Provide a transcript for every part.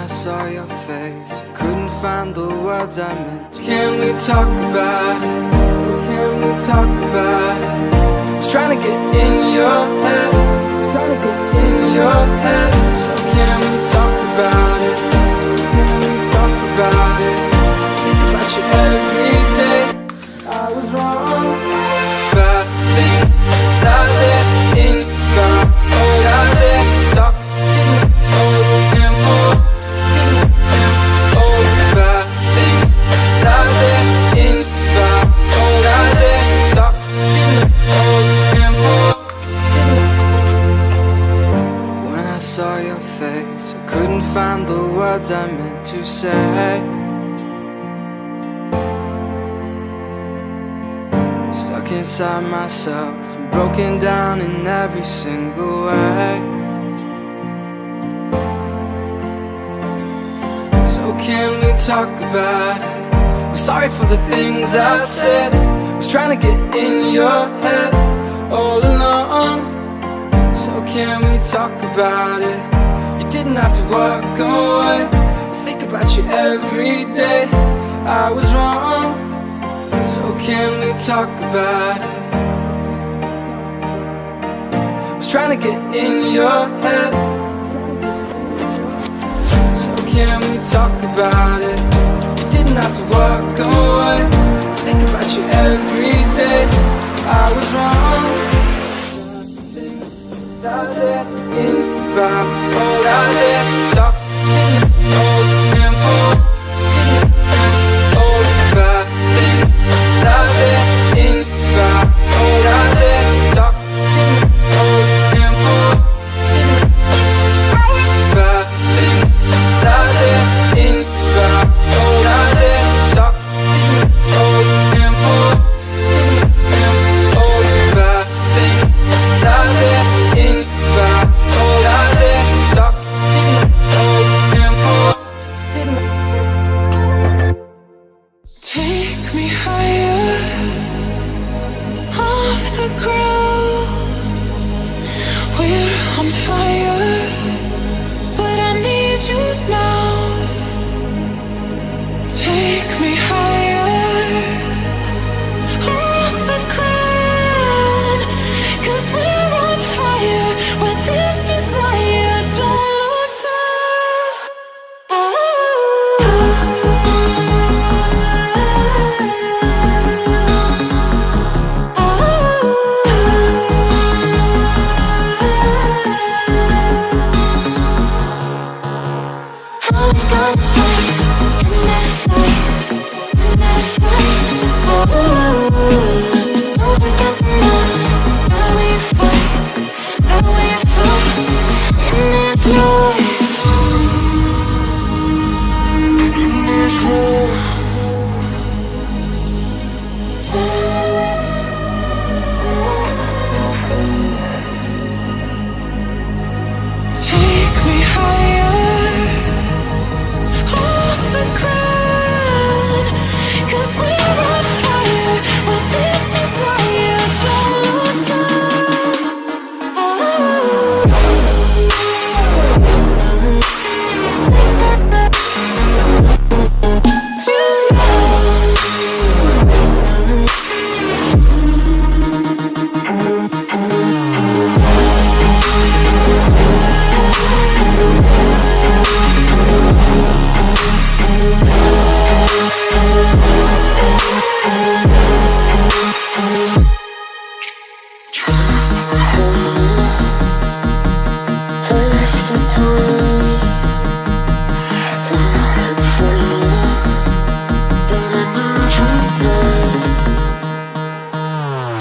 I saw your face, I couldn't find the words I meant to. Can we talk about it? Can we talk about it? Just trying to get in your head, trying to get in your head. So can we talk about it? Can we talk about it? Think about you every day. I was wrong. Bad thing, that's it. In God, oh that's it. Talk, didn't hold him for, didn't him. Oh bad thing, that's it. In God, oh that's it. Talk, didn't hold him for, didn't. When I saw your face, I couldn't find the words I meant to say. Stuck inside myself and broken down in every single way. So can we talk about it? I'm sorry for the things I said. I was trying to get in your head all along. So can we talk about it? You didn't have to walk away. I think about you every day. I was wrong. So can we talk about it? I was trying to get in your head. So can we talk about it? You didn't have to walk away. I think about you every day. I was wrong. That's it. In about all that's it. Talk didn't hold him for, didn't hold back thing. That's it. In about all that's it. Talk didn't hold him for, didn't hold back thing. That's it. In about all that's it. Talk didn't hold him for, didn't hold back thing. That's it. In about all that's it. Talk didn't hold him for, didn't. Take me higher off the ground. We're on fire, but I need you now. Take me higher off the ground, 'cause we're on fire with this desire. Don't look down. Take me higher off the ground, 'cause we're on fire with this desire. Don't look down.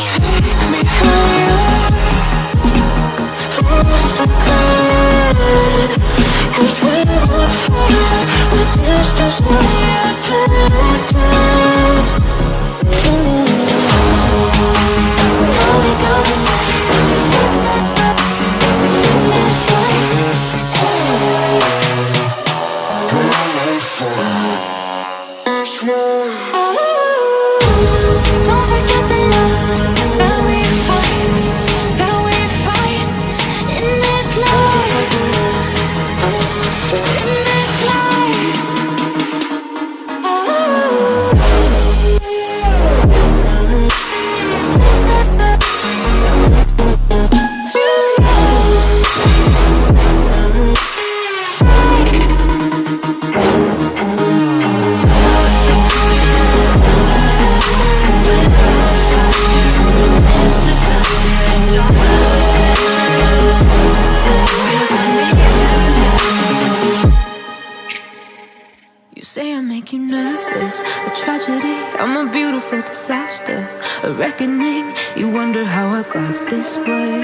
Take me higher off the ground, 'cause we're on fire with this desire. Don't look down. All we got is in this Don't forget the love that we fight in this life, in this life. make you nervous. A tragedy, I'm a beautiful disaster. A reckoning, you wonder how I got this way.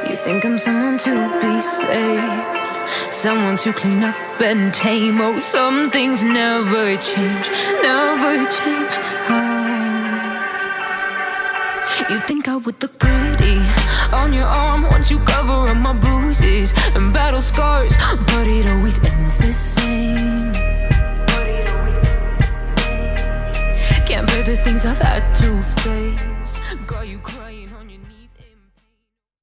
You think I'm someone to be saved, someone to clean up and tame. Oh, some things never change, never change. Oh. You think I would look pretty on your arm once you cover up my bruises and battle scars, but it always ends the same. Can't bear the things I've had to face. Got you crying on your knees.